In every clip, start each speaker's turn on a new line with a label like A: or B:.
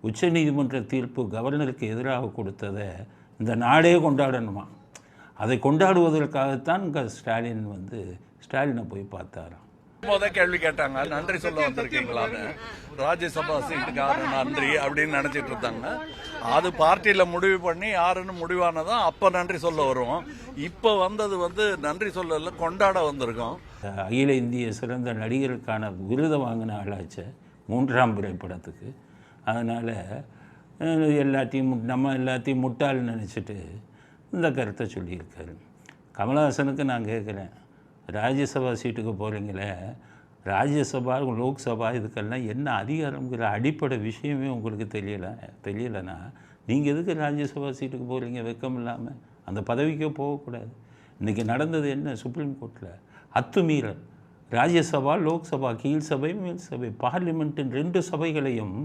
A: உச்சநீதிமன்ற தீர்ப்பு கவர்னருக்கு எதிராக கொடுத்ததை இந்த நாடே கொண்டாடணுமா? அதை கொண்டாடுவதற்காகத்தான் ஸ்டாலினை போய் பார்த்தாராம்.
B: கேள்வி கேட்டாங்க, நன்றி சொல்ல வந்திருக்கீங்களான்னு. ராஜ்யசபா சீட்டுக்காக நன்றி அப்படின்னு நினைச்சிட்டு இருந்தாங்க. அது பார்ட்டியில முடிவு பண்ணி யாருன்னு முடிவானதான் அப்ப நன்றி சொல்ல வருவோம். இப்ப வந்தது நன்றி சொல்லல, கொண்டாட வந்திருக்கோம்.
A: அகில இந்திய சிறந்த நடிகருக்கான விருதை வாங்கின ஆளாச்ச 3ஆம் திரைப்படத்துக்கு. அதனால் நம்ம எல்லாத்தையும் முட்டாள் நினச்சிட்டு இந்த கருத்தை சொல்லியிருக்காரு. கமலஹாசனுக்கு நான் கேட்குறேன், ராஜ்யசபா சீட்டுக்கு போகிறீங்களே, ராஜ்யசபா லோக்சபா இதுக்கெல்லாம் என்ன அதிகாரங்கிற அடிப்படை விஷயமே உங்களுக்கு தெரியலைன்னா நீங்கள் எதுக்கு ராஜ்யசபா சீட்டுக்கு போகிறீங்க? வெக்கம் இல்லாமல் அந்த பதவிக்கே போகக்கூடாது. இன்றைக்கி நடந்தது என்ன? சுப்ரீம் கோர்ட்டில் அத்துமீறல். ராஜ்யசபா, லோக்சபா, கீழ் சபை, மேல் சபை, பார்லிமெண்ட்டின் 2 சபைகளையும்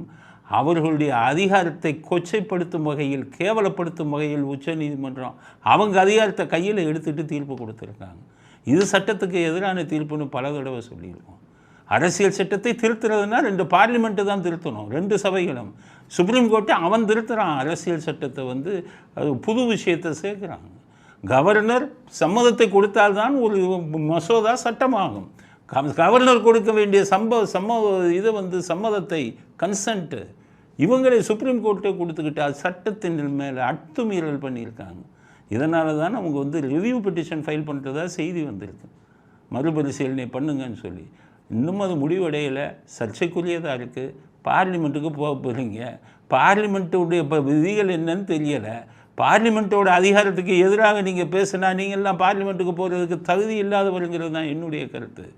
A: அவர்களுடைய அதிகாரத்தை கொச்சைப்படுத்தும் வகையில், கேவலப்படுத்தும் வகையில் உச்சநீதிமன்றம் அவங்க அதிகாரத்தை கையில் எடுத்துகிட்டு தீர்ப்பு கொடுத்துருக்காங்க. இது சட்டத்துக்கு எதிரான தீர்ப்புன்னு பல தடவை சொல்லியிருக்கோம். அரசியல் சட்டத்தை திருத்துறதுனா 2 பார்லிமெண்ட்டு தான் திருத்தணும், 2 சபைகளும். சுப்ரீம் கோர்ட்டு அவன் திருத்துறான் அரசியல் சட்டத்தை, அது புது விஷயத்தை சேர்க்குறாங்க. கவர்னர் சம்மதத்தை கொடுத்தால்தான் ஒரு மசோதா சட்டமாகும். கவர்னர் கொடுக்க வேண்டிய சம்மதத்தை, கன்சென்ட்டு இவங்களை சுப்ரீம் கோர்ட்டை கொடுத்துக்கிட்டால் சட்டத்தின் மேலே அத்துமீறல் பண்ணியிருக்காங்க. இதனால தான் அவங்க ரிவ்யூ பெட்டிஷன் ஃபைல் பண்ணுறதா செய்தி வந்திருக்கு, மறுபரிசீலனை பண்ணுங்கன்னு சொல்லி. இன்னும் அது முடிவடையலை, சர்ச்சைக்குரியதாக இருக்குது. பார்லிமெண்ட்டுக்கு போக போகிறீங்க, பார்லிமெண்ட்டுடைய விதிகள் என்னன்னு தெரியலை. பார்லிமெண்ட்டோட அதிகாரத்துக்கு எதிராக நீங்கள் பேசுனா நீங்கள்லாம் பார்லிமெண்ட்டுக்கு போகிறதுக்கு தகுதி இல்லாதவருங்கிறது தான் என்னுடைய கருத்து.